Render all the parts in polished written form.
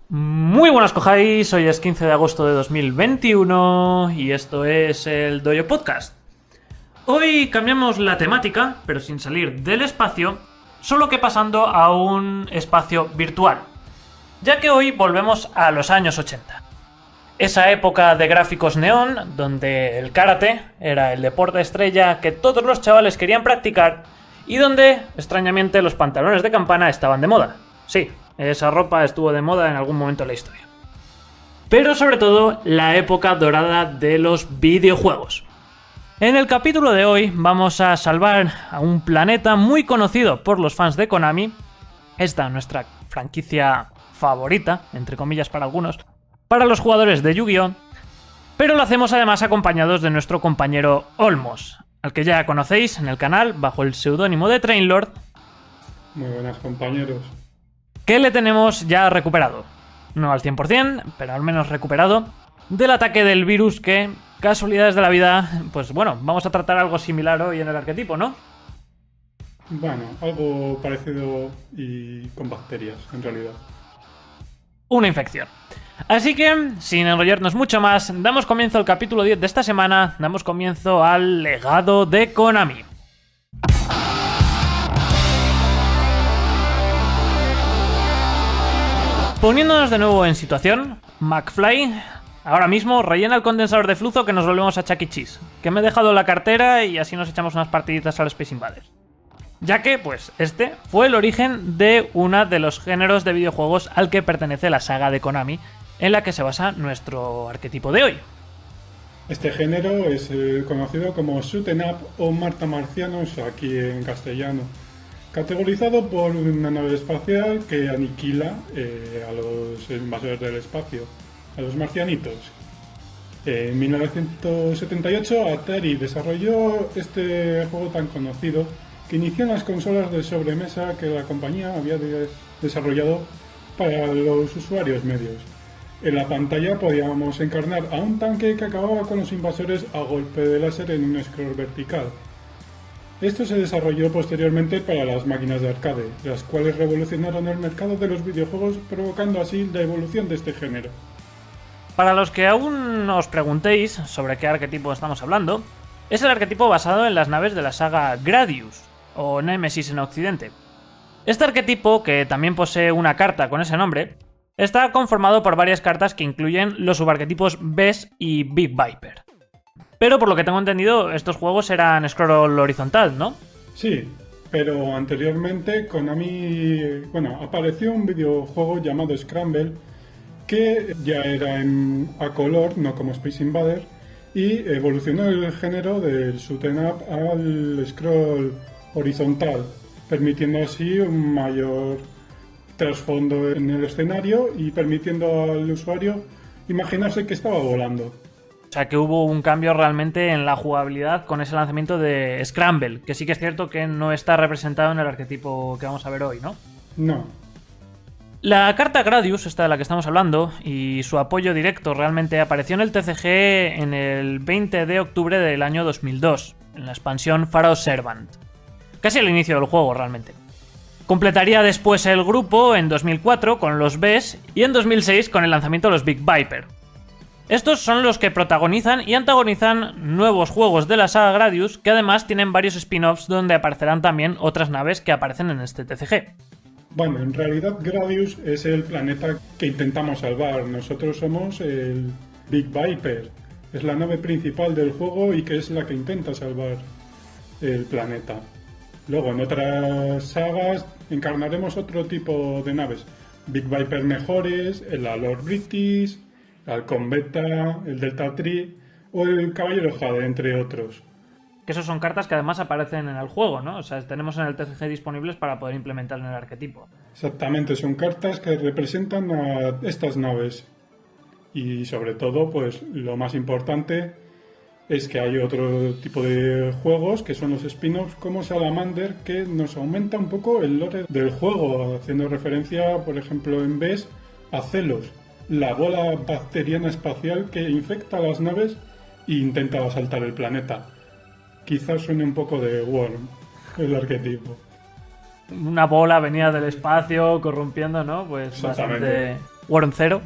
Muy buenas cojáis, hoy es 15 de agosto de 2021 y esto es el Dojo Podcast. Hoy cambiamos la temática, pero sin salir del espacio, solo que pasando a un espacio virtual, ya que hoy volvemos a los años 80. Esa época de gráficos neón, donde el karate era el deporte estrella que todos los chavales querían practicar y donde, extrañamente, los pantalones de campana estaban de moda. Sí, esa ropa estuvo de moda en algún momento de la historia. Pero sobre todo, la época dorada de los videojuegos. En el capítulo de hoy vamos a salvar a un planeta muy conocido por los fans de Konami, esta nuestra franquicia favorita, entre comillas para algunos, para los jugadores de Yu-Gi-Oh!, pero lo hacemos además acompañados de nuestro compañero Olmos, al que ya conocéis en el canal bajo el seudónimo de Trainlord. Muy buenas, compañeros. Que le tenemos ya recuperado. No al 100%, pero al menos recuperado del ataque del virus que, casualidades de la vida, pues bueno, vamos a tratar algo similar hoy en el arquetipo, ¿no? Bueno, algo parecido y con bacterias, en realidad. Una infección. Así que, sin enrollarnos mucho más, damos comienzo al capítulo 10 de esta semana, damos comienzo al legado de Konami. Poniéndonos de nuevo en situación, McFly ahora mismo rellena el condensador de flujo que nos volvemos a Chuck E. Cheese, que me he dejado la cartera y así nos echamos unas partiditas al Space Invaders. Ya que, pues, este fue el origen de uno de los géneros de videojuegos al que pertenece la saga de Konami, en la que se basa nuestro arquetipo de hoy. Este género es conocido como Shoot 'em Up o Marcianos aquí en castellano, categorizado por una nave espacial que aniquila a los invasores del espacio, a los marcianitos. En 1978 Atari desarrolló este juego tan conocido que inició en las consolas de sobremesa que la compañía había desarrollado para los usuarios medios. En la pantalla podíamos encarnar a un tanque que acababa con los invasores a golpe de láser en un scroll vertical. Esto se desarrolló posteriormente para las máquinas de arcade, las cuales revolucionaron el mercado de los videojuegos, provocando así la evolución de este género. Para los que aún os preguntéis sobre qué arquetipo estamos hablando, es el arquetipo basado en las naves de la saga Gradius, o Nemesis en Occidente. Este arquetipo, que también posee una carta con ese nombre, está conformado por varias cartas que incluyen los subarquetipos Bes y Big Viper. Pero por lo que tengo entendido, estos juegos eran scroll horizontal, ¿no? Sí, pero anteriormente Konami, apareció un videojuego llamado Scramble que ya era a color, no como Space Invaders, y evolucionó el género del shoot 'em up al scroll horizontal, permitiendo así un mayor trasfondo en el escenario y permitiendo al usuario imaginarse que estaba volando. O sea que hubo un cambio realmente en la jugabilidad con ese lanzamiento de Scramble, que sí que es cierto que no está representado en el arquetipo que vamos a ver hoy, ¿no? No. La carta Gradius, esta de la que estamos hablando, y su apoyo directo realmente apareció en el TCG en el 20 de octubre del año 2002, en la expansión Pharaoh Servant. Casi al inicio del juego, realmente. Completaría después el grupo en 2004 con los Bes y en 2006 con el lanzamiento de los Big Viper. Estos son los que protagonizan y antagonizan nuevos juegos de la saga Gradius, que además tienen varios spin-offs donde aparecerán también otras naves que aparecen en este TCG. Bueno, en realidad Gradius es el planeta que intentamos salvar. Nosotros somos el Big Viper. Es la nave principal del juego y que es la que intenta salvar el planeta. Luego, en otras sagas, encarnaremos otro tipo de naves. Big Viper mejores, el Lord British, el Halcón Beta, el Delta Tree o el Caballero Jade, entre otros. Que esos son cartas que además aparecen en el juego, ¿no? O sea, tenemos en el TCG disponibles para poder implementar en el arquetipo. Exactamente, son cartas que representan a estas naves. Y sobre todo, pues lo más importante es que hay otro tipo de juegos que son los spin-offs como Salamander, que nos aumenta un poco el lore del juego, haciendo referencia, por ejemplo, en Bes a Celos, la bola bacteriana espacial que infecta a las naves e intenta asaltar el planeta. Quizás suene un poco de Worm, el arquetipo. Una bola venida del espacio corrompiendo, ¿no? Pues bastante, Worm 0.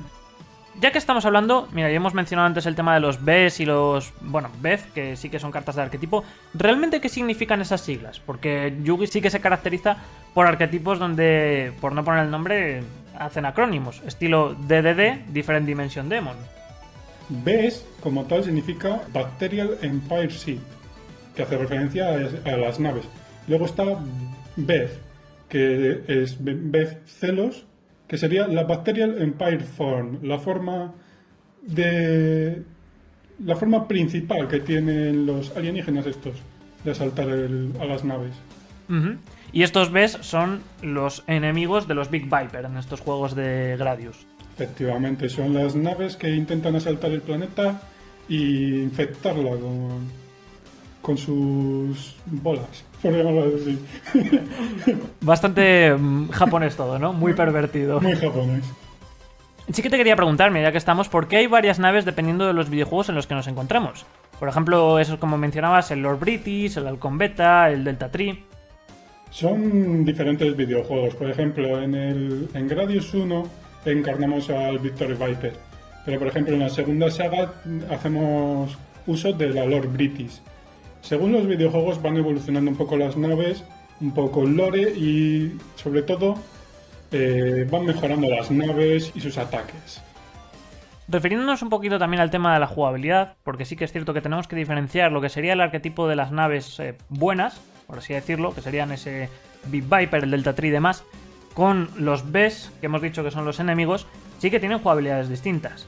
Ya que estamos hablando, mira, ya hemos mencionado antes el tema de los Bes y los... Bueno, Bez, que sí que son cartas de arquetipo. ¿Realmente qué significan esas siglas? Porque Yugi sí que se caracteriza por arquetipos donde, por no poner el nombre, hacen acrónimos. Estilo DDD, Different Dimension Demon. BES, como tal, significa Bacterial Empire Ship, que hace referencia a las naves. Luego está BEZ, que es BEZ Celos, que sería la Bacterial Empire Form, la forma principal que tienen los alienígenas estos de asaltar a las naves. Uh-huh. Y estos Bes son los enemigos de los Big Viper en estos juegos de Gradius. Efectivamente, son las naves que intentan asaltar el planeta e infectarla con sus bolas, por llamarlo así. Bastante japonés todo, ¿no? Muy pervertido. Muy japonés. Sí que te quería preguntarme, ya que estamos, ¿por qué hay varias naves dependiendo de los videojuegos en los que nos encontramos? Por ejemplo, esos como mencionabas, el Lord British, el Halcón Beta, el Delta Tree. Son diferentes videojuegos. Por ejemplo, en Gradius 1 encarnamos al Victory Viper. Pero, por ejemplo, en la segunda saga hacemos uso de la Lord British. Según los videojuegos van evolucionando un poco las naves, un poco el lore y, sobre todo, van mejorando las naves y sus ataques. Refiriéndonos un poquito también al tema de la jugabilidad, porque sí que es cierto que tenemos que diferenciar lo que sería el arquetipo de las naves buenas, por así decirlo, que serían ese Big Viper, el Delta Tree y demás, con los Bes, que hemos dicho que son los enemigos, sí que tienen jugabilidades distintas.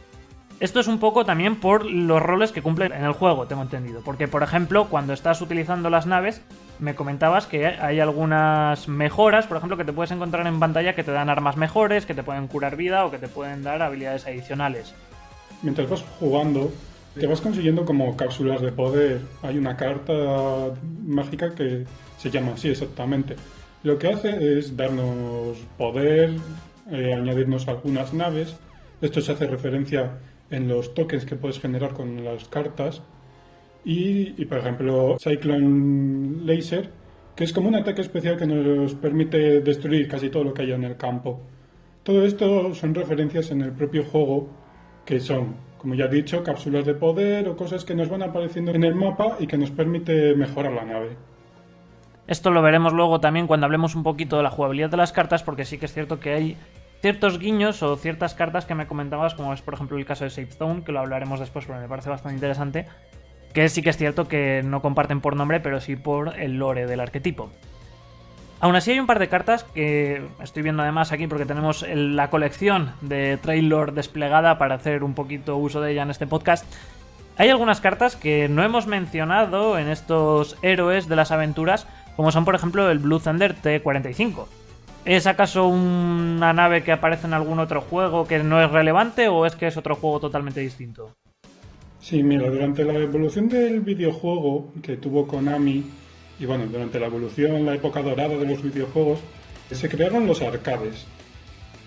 Esto es un poco también por los roles que cumplen en el juego, tengo entendido. Porque, por ejemplo, cuando estás utilizando las naves, me comentabas que hay algunas mejoras, por ejemplo, que te puedes encontrar en pantalla que te dan armas mejores, que te pueden curar vida o que te pueden dar habilidades adicionales. Mientras vas jugando, te vas consiguiendo como cápsulas de poder. Hay una carta mágica que se llama así exactamente. Lo que hace es darnos poder, añadirnos algunas naves. Esto se hace referencia en los tokens que puedes generar con las cartas. Y por ejemplo, Cyclone Laser, que es como un ataque especial que nos permite destruir casi todo lo que haya en el campo. Todo esto son referencias en el propio juego, que son, como ya he dicho, cápsulas de poder o cosas que nos van apareciendo en el mapa y que nos permite mejorar la nave. Esto lo veremos luego también cuando hablemos un poquito de la jugabilidad de las cartas, porque sí que es cierto que hay ciertos guiños o ciertas cartas que me comentabas, como es por ejemplo el caso de Safe Zone, que lo hablaremos después porque me parece bastante interesante, que sí que es cierto que no comparten por nombre, pero sí por el lore del arquetipo. Aún así hay un par de cartas que estoy viendo además aquí porque tenemos la colección de Trailor desplegada para hacer un poquito uso de ella en este podcast. Hay algunas cartas que no hemos mencionado en estos héroes de las aventuras, como son por ejemplo el Blue Thunder T-45. ¿Es acaso una nave que aparece en algún otro juego que no es relevante o es que es otro juego totalmente distinto? Sí, mira, durante la evolución del videojuego que tuvo Konami, y bueno, durante la evolución, la época dorada de los videojuegos, se crearon los arcades.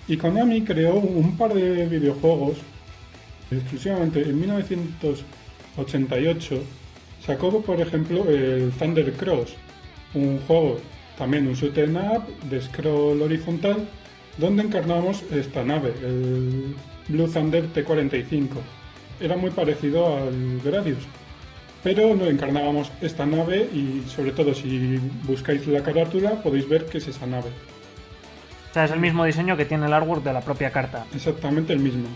Y Konami creó un par de videojuegos, exclusivamente en 1988, sacó por ejemplo el Thunder Cross, un juego, también un shoot 'em up de scroll horizontal, donde encarnamos esta nave, el Blue Thunder T-45. Era muy parecido al Gradius, pero no encarnábamos esta nave y sobre todo si buscáis la carátula podéis ver que es esa nave. O sea, es el mismo diseño que tiene el artwork de la propia carta. Exactamente el mismo.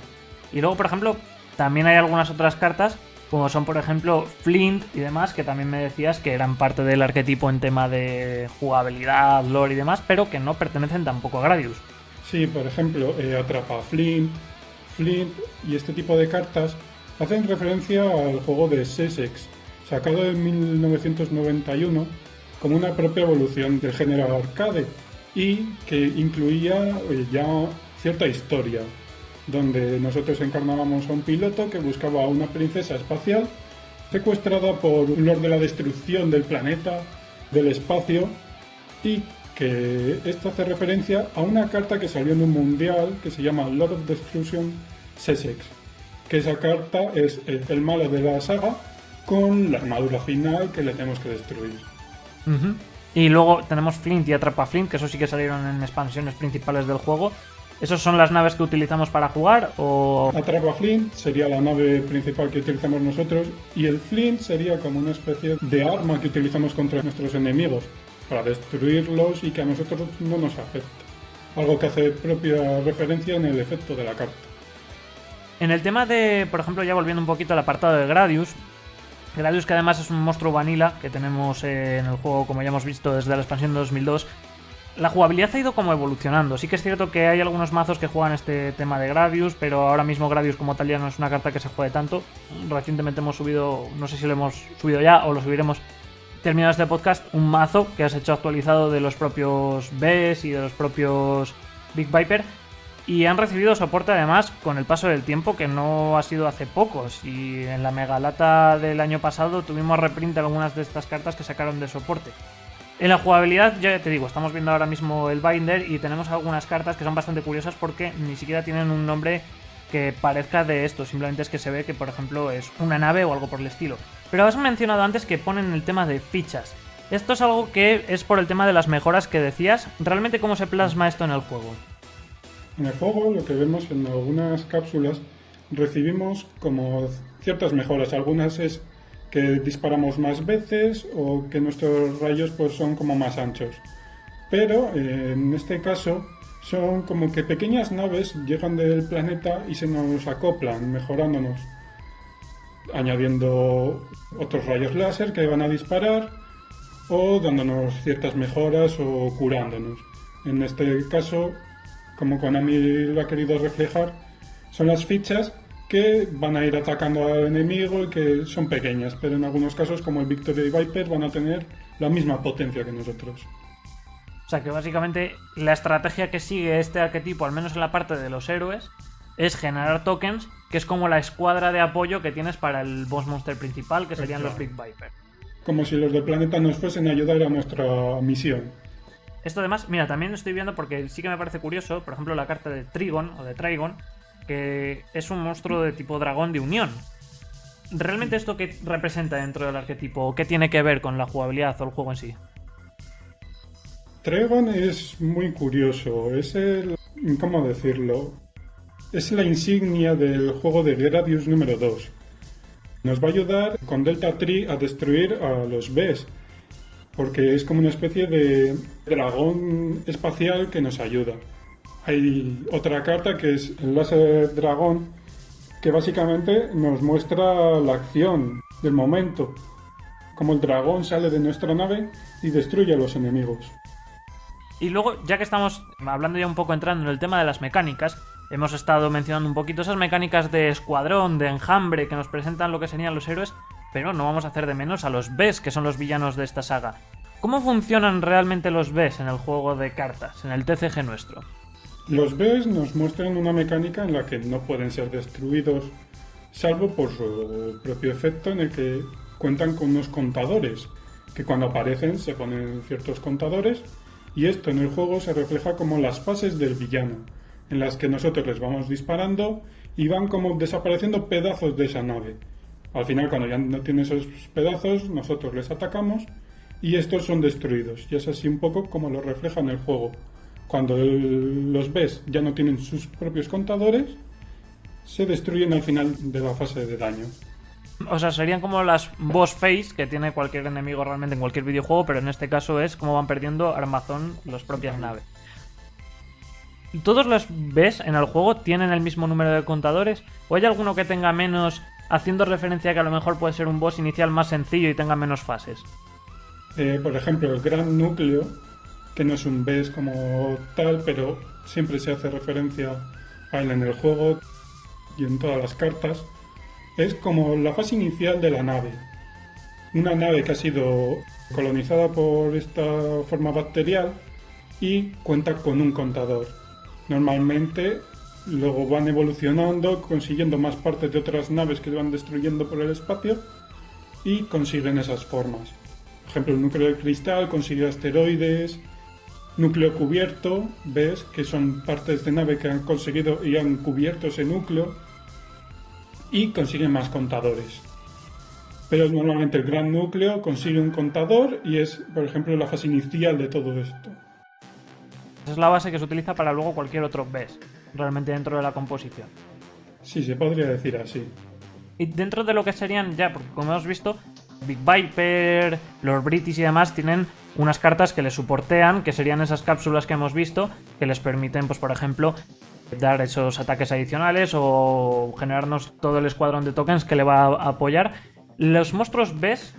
Y luego, por ejemplo, también hay algunas otras cartas, como son por ejemplo Flint y demás, que también me decías que eran parte del arquetipo en tema de jugabilidad, lore y demás, pero que no pertenecen tampoco a Gradius. Sí, por ejemplo, Atrapa a Flint y este tipo de cartas hacen referencia al juego de Sussex, sacado en 1991 como una propia evolución del género arcade y que incluía ya cierta historia, donde nosotros encarnábamos a un piloto que buscaba a una princesa espacial secuestrada por un lord de la destrucción del planeta, del espacio, y que esto hace referencia a una carta que salió en un mundial que se llama Lord of Destruction Sussex, que esa carta es el malo de la saga con la armadura final que le tenemos que destruir. Uh-huh. Y luego tenemos Flint y Atrapa a Flint, que eso sí que salieron en expansiones principales del juego. ¿Esos son las naves que utilizamos para jugar o...? La Traba Flint sería la nave principal que utilizamos nosotros y el Flint sería como una especie de arma que utilizamos contra nuestros enemigos para destruirlos y que a nosotros no nos afecte. Algo que hace propia referencia en el efecto de la carta. En el tema de, por ejemplo, ya volviendo un poquito al apartado de Gradius que además es un monstruo vanilla que tenemos en el juego, como ya hemos visto desde la expansión de 2002, la jugabilidad ha ido como evolucionando. Sí que es cierto que hay algunos mazos que juegan este tema de Gradius, pero ahora mismo Gradius como tal ya no es una carta que se juegue tanto. Recientemente hemos subido, no sé si lo hemos subido ya o lo subiremos terminado este podcast, un mazo que has hecho actualizado de los propios Bes y de los propios Big Viper, y han recibido soporte además con el paso del tiempo, que no ha sido hace pocos, y en la megalata del año pasado tuvimos reprint de algunas de estas cartas que sacaron de soporte. En la jugabilidad, ya te digo, estamos viendo ahora mismo el binder y tenemos algunas cartas que son bastante curiosas porque ni siquiera tienen un nombre que parezca de esto, simplemente es que se ve que, por ejemplo, es una nave o algo por el estilo. Pero has mencionado antes que ponen el tema de fichas. Esto es algo que es por el tema de las mejoras que decías. ¿Realmente cómo se plasma esto en el juego? En el juego lo que vemos en algunas cápsulas recibimos como ciertas mejoras. Algunas es que disparamos más veces o que nuestros rayos pues son como más anchos. Pero en este caso son como que pequeñas naves llegan del planeta y se nos acoplan, mejorándonos, añadiendo otros rayos láser que van a disparar o dándonos ciertas mejoras o curándonos. En este caso, como Konami lo ha querido reflejar, son las fichas que van a ir atacando al enemigo y que son pequeñas, pero en algunos casos, como el Victory Viper, van a tener la misma potencia que nosotros. O sea que básicamente la estrategia que sigue este arquetipo, al menos en la parte de los héroes, es generar tokens, que es como la escuadra de apoyo que tienes para el boss monster principal, que serían los Big Viper. Como si los del planeta nos fuesen a ayudar a nuestra misión. Esto además, mira, también estoy viendo porque sí que me parece curioso, por ejemplo, la carta de Trigon o de Trigon, que es un monstruo de tipo dragón de unión. ¿Realmente esto qué representa dentro del arquetipo? ¿Qué tiene que ver con la jugabilidad o el juego en sí? Trigon es muy curioso, es el... ¿cómo decirlo? Es la insignia del juego de Gradius número 2. Nos va a ayudar con Delta Tree a destruir a los Bes, porque es como una especie de dragón espacial que nos ayuda. Hay otra carta que es el láser dragón, que básicamente nos muestra la acción del momento, como el dragón sale de nuestra nave y destruye a los enemigos. Y luego, ya que estamos hablando ya un poco entrando en el tema de las mecánicas, hemos estado mencionando un poquito esas mecánicas de escuadrón, de enjambre, que nos presentan lo que serían los héroes, pero no vamos a hacer de menos a los Bes, que son los villanos de esta saga. ¿Cómo funcionan realmente los Bes en el juego de cartas, en el TCG nuestro? Los Bes nos muestran una mecánica en la que no pueden ser destruidos, salvo por su propio efecto, en el que cuentan con unos contadores, que cuando aparecen se ponen ciertos contadores, y esto en el juego se refleja como las fases del villano, en las que nosotros les vamos disparando y van como desapareciendo pedazos de esa nave. Al final, cuando ya no tienen esos pedazos, nosotros les atacamos y estos son destruidos. Y es así un poco como lo refleja en el juego. Cuando los Bes ya no tienen sus propios contadores, se destruyen al final de la fase de daño. O sea, serían como las boss phase que tiene cualquier enemigo realmente en cualquier videojuego, pero en este caso es como van perdiendo armazón las propias naves. ¿Todos los Bes en el juego tienen el mismo número de contadores? ¿O hay alguno que tenga menos, haciendo referencia a que a lo mejor puede ser un boss inicial más sencillo y tenga menos fases? Por ejemplo, el gran núcleo, que no es un Bes como tal, pero siempre se hace referencia a él en el juego y en todas las cartas, es como la fase inicial de la nave. Una nave que ha sido colonizada por esta forma bacterial y cuenta con un contador. Normalmente luego van evolucionando, consiguiendo más partes de otras naves que van destruyendo por el espacio y consiguen esas formas. Por ejemplo, el núcleo de cristal consigue asteroides, núcleo cubierto, ves que son partes de nave que han conseguido y han cubierto ese núcleo y consiguen más contadores. Pero normalmente el gran núcleo consigue un contador y es, por ejemplo, la fase inicial de todo esto. Es la base que se utiliza para luego cualquier otro BES, realmente dentro de la composición. Sí, se podría decir así. Y dentro de lo que serían ya, porque como hemos visto, Big Viper, Lord British y demás tienen unas cartas que les soportean, que serían esas cápsulas que hemos visto, que les permiten, pues por ejemplo, dar esos ataques adicionales o generarnos todo el escuadrón de tokens que le va a apoyar. Los monstruos BES,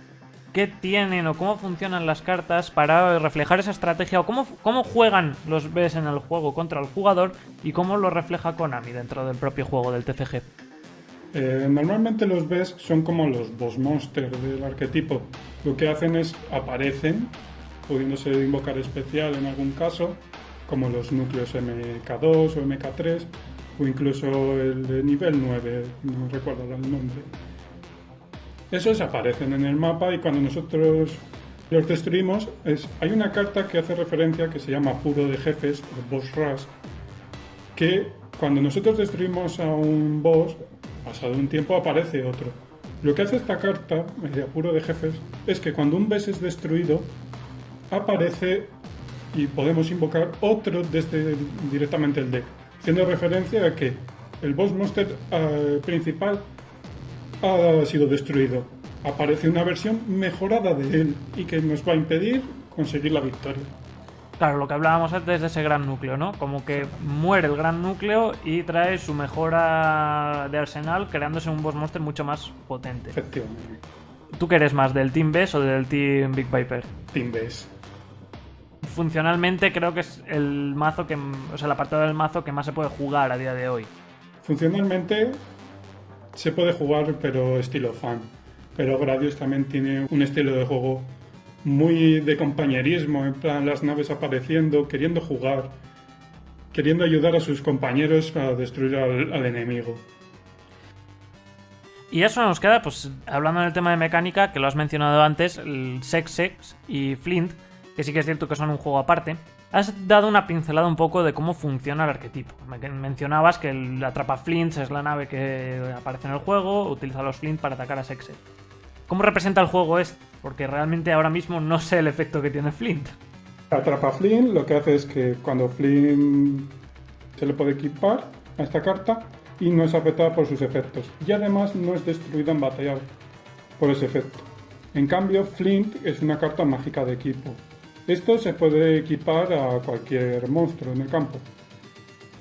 ¿qué tienen o cómo funcionan las cartas para reflejar esa estrategia o cómo juegan los BES en el juego contra el jugador y cómo lo refleja Konami dentro del propio juego del TCG? Normalmente los BES son como los boss monsters del arquetipo. Lo que hacen es aparecen, pudiéndose invocar especial en algún caso, como los núcleos MK2 o MK3, o incluso el de nivel 9, no recuerdo el nombre. Esos aparecen en el mapa y cuando nosotros los destruimos, hay una carta que hace referencia que se llama Apuro de Jefes, o Boss Rush, que cuando nosotros destruimos a un boss, pasado un tiempo aparece otro. Lo que hace esta carta, de Apuro de Jefes, es que cuando un BES es destruido, aparece y podemos invocar otro desde directamente el deck, haciendo referencia a que el boss monster principal ha sido destruido. Aparece una versión mejorada de él y que nos va a impedir conseguir la victoria. Claro, lo que hablábamos antes de ese gran núcleo, ¿no? Como que muere el gran núcleo y trae su mejora de arsenal, creándose un boss monster mucho más potente. Efectivamente. ¿Tú qué eres más, del Team BES o del Team Big Viper? Team BES. Funcionalmente creo que es el mazo el apartado del mazo que más se puede jugar a día de hoy. Funcionalmente se puede jugar, pero estilo fan. Pero Gradius también tiene un estilo de juego muy de compañerismo, en plan las naves apareciendo, queriendo jugar, queriendo ayudar a sus compañeros a destruir al enemigo. Y eso nos queda, pues hablando en el tema de mecánica, que lo has mencionado antes, el Sex y Flint, que sí que es cierto que son un juego aparte. Has dado una pincelada un poco de cómo funciona el arquetipo. Mencionabas que el Atrapa Flints es la nave que aparece en el juego, utiliza los Flint para atacar a Sexet. ¿Cómo representa el juego este? Porque realmente ahora mismo no sé el efecto que tiene Flint. Atrapa Flint lo que hace es que cuando Flint se le puede equipar a esta carta y no es afectada por sus efectos. Y además no es destruida en batalla por ese efecto. En cambio, Flint es una carta mágica de equipo. Esto se puede equipar a cualquier monstruo en el campo.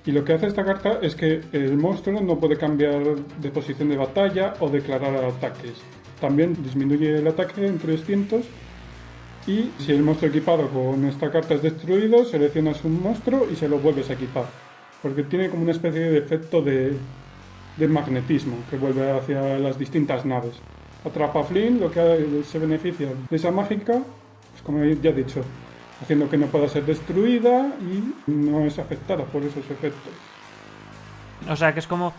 Y lo que hace esta carta es que el monstruo no puede cambiar de posición de batalla o declarar ataques. También disminuye el ataque en 300 y si el monstruo equipado con esta carta es destruido, seleccionas un monstruo y se lo vuelves a equipar. Porque tiene como una especie de efecto de magnetismo que vuelve hacia las distintas naves. Atrapa Flint, lo que se beneficia de esa mágica, pues como ya he dicho, haciendo que no pueda ser destruida y no es afectada por esos efectos. O sea que es como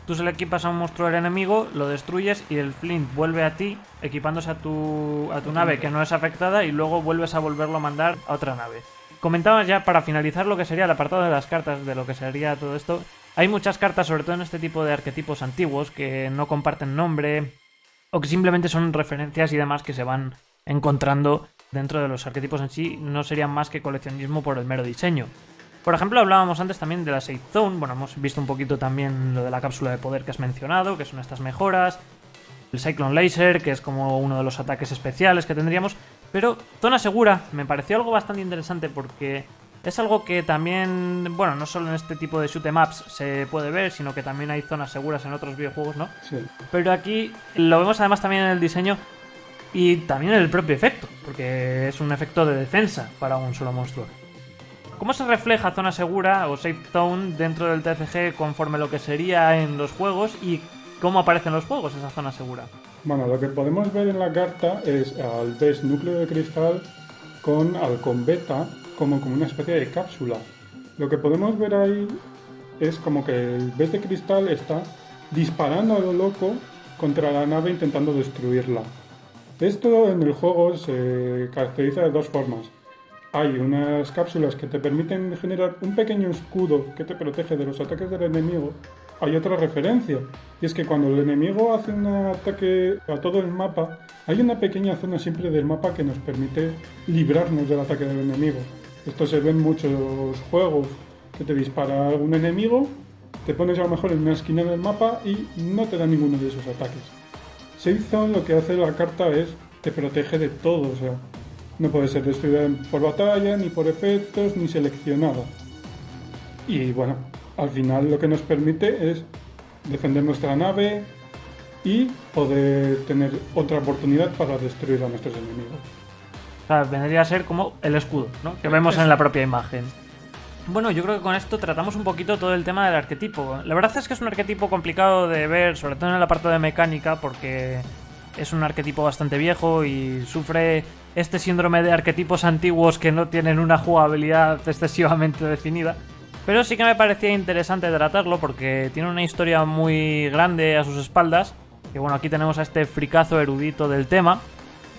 tú se le equipas a un monstruo del enemigo, lo destruyes y el Flint vuelve a ti, equipándose a tu nave que no es afectada y luego vuelves a volverlo a mandar a otra nave. Comentabas ya para finalizar lo que sería el apartado de las cartas, de lo que sería todo esto. Hay muchas cartas, sobre todo en este tipo de arquetipos antiguos, que no comparten nombre o que simplemente son referencias y demás que se van encontrando dentro de los arquetipos en sí, no serían más que coleccionismo por el mero diseño. Por ejemplo, hablábamos antes también de la Safe Zone, bueno, hemos visto un poquito también lo de la cápsula de poder que has mencionado, que son estas mejoras, el Cyclone Laser, que es como uno de los ataques especiales que tendríamos, pero Zona Segura me pareció algo bastante interesante porque es algo que también, bueno, no solo en este tipo de shoot 'em ups se puede ver, sino que también hay zonas seguras en otros videojuegos, ¿no? Sí. Pero aquí lo vemos además también en el diseño y también en el propio efecto, porque es un efecto de defensa para un solo monstruo. ¿Cómo se refleja Zona Segura o Safe Zone dentro del TCG conforme lo que sería en los juegos y cómo aparece en los juegos esa Zona Segura? Bueno, lo que podemos ver en la carta es al BES núcleo de cristal con Halcón Beta como una especie de cápsula. Lo que podemos ver ahí es como que el BES de cristal está disparando a lo loco contra la nave intentando destruirla. Esto en el juego se caracteriza de dos formas. Hay unas cápsulas que te permiten generar un pequeño escudo que te protege de los ataques del enemigo. Hay otra referencia, y es que cuando el enemigo hace un ataque a todo el mapa, hay una pequeña zona siempre del mapa que nos permite librarnos del ataque del enemigo. Esto se ve en muchos juegos, que te dispara algún enemigo, te pones a lo mejor en una esquina del mapa y no te da ninguno de esos ataques. Silksong lo que hace la carta es, te protege de todo, o sea, no puede ser destruida por batalla, ni por efectos, ni seleccionada. Y bueno, al final lo que nos permite es defender nuestra nave y poder tener otra oportunidad para destruir a nuestros enemigos. O sea, vendría a ser como el escudo, ¿no? Que vemos en la propia imagen. Bueno, yo creo que con esto tratamos un poquito todo el tema del arquetipo. La verdad es que es un arquetipo complicado de ver, sobre todo en el apartado de mecánica, porque es un arquetipo bastante viejo y sufre este síndrome de arquetipos antiguos que no tienen una jugabilidad excesivamente definida. Pero sí que me parecía interesante tratarlo porque tiene una historia muy grande a sus espaldas. Y bueno, aquí tenemos a este fricazo erudito del tema.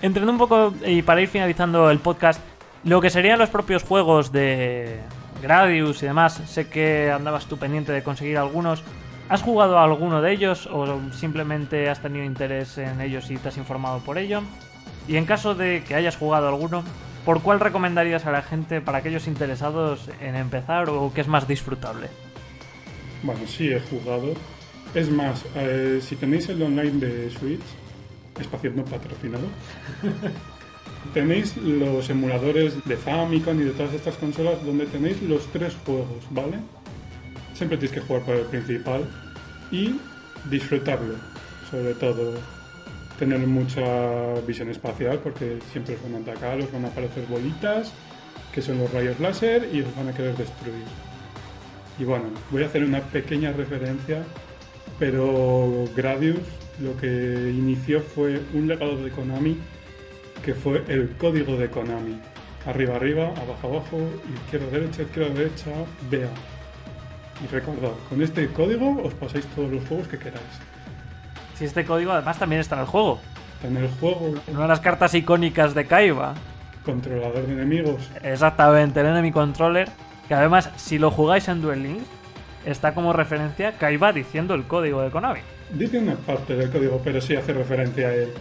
Entrando un poco, y para ir finalizando el podcast, lo que serían los propios juegos de Gradius y demás, sé que andabas tú pendiente de conseguir algunos. ¿Has jugado a alguno de ellos o simplemente has tenido interés en ellos y te has informado por ello? Y en caso de que hayas jugado alguno, ¿por cuál recomendarías a la gente para aquellos interesados en empezar o que es más disfrutable? Bueno, sí he jugado. Es más, si tenéis el online de Switch, espacio no patrocinado, tenéis los emuladores de Famicom y de todas estas consolas donde tenéis los 3 juegos, ¿vale? Siempre tenéis que jugar por el principal y disfrutarlo, sobre todo tener mucha visión espacial porque siempre os van a atacar, os van a aparecer bolitas que son los rayos láser y os van a querer destruir. Y bueno, voy a hacer una pequeña referencia, pero Gradius lo que inició fue un legado de Konami que fue el código de Konami. Arriba, arriba, abajo, abajo, izquierda, derecha, vea. Y recordad, con este código os pasáis todos los juegos que queráis. Si este código además también está en el juego. Está en el juego. Una de las cartas icónicas de Kaiba. Controlador de enemigos. Exactamente, el Enemy Controller. Que además, si lo jugáis en Duel Links, está como referencia Kaiba diciendo el código de Konami. Dice una parte del código, pero sí hace referencia a él.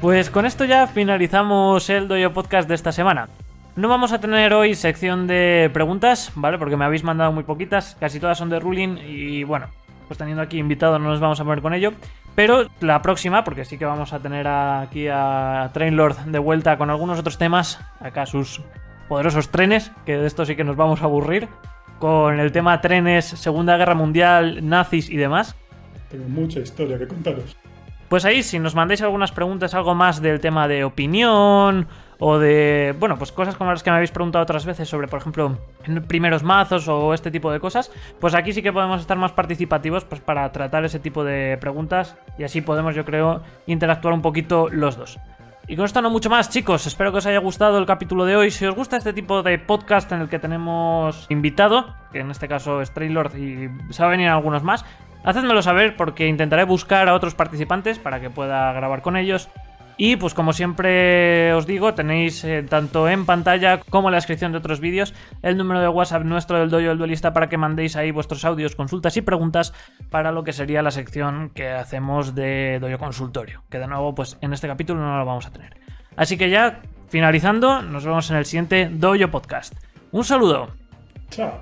Pues con esto ya finalizamos el Dojo Podcast de esta semana. No vamos a tener hoy sección de preguntas, ¿vale? Porque me habéis mandado muy poquitas, casi todas son de ruling y bueno, pues teniendo aquí invitados no nos vamos a poner con ello. Pero la próxima, porque sí que vamos a tener aquí a Trainlord de vuelta con algunos otros temas, acá sus poderosos trenes, que de esto sí que nos vamos a aburrir, con el tema trenes, Segunda Guerra Mundial, nazis y demás. Tengo mucha historia que contaros. Pues ahí, si nos mandáis algunas preguntas, algo más del tema de opinión o de, bueno, pues cosas como las que me habéis preguntado otras veces sobre, por ejemplo, primeros mazos o este tipo de cosas, pues aquí sí que podemos estar más participativos pues para tratar ese tipo de preguntas y así podemos, yo creo, interactuar un poquito los dos. Y con esto no mucho más, chicos, espero que os haya gustado el capítulo de hoy. Si os gusta este tipo de podcast en el que tenemos invitado, que en este caso es Trainlord y se va a venir algunos más, hacedmelo saber porque intentaré buscar a otros participantes para que pueda grabar con ellos. Y pues como siempre os digo, tenéis tanto en pantalla como en la descripción de otros vídeos el número de WhatsApp nuestro del Dojo del Duelista para que mandéis ahí vuestros audios, consultas y preguntas para lo que sería la sección que hacemos de Dojo Consultorio, que de nuevo pues en este capítulo no lo vamos a tener. Así que ya finalizando, nos vemos en el siguiente Dojo Podcast. Un saludo. Chao.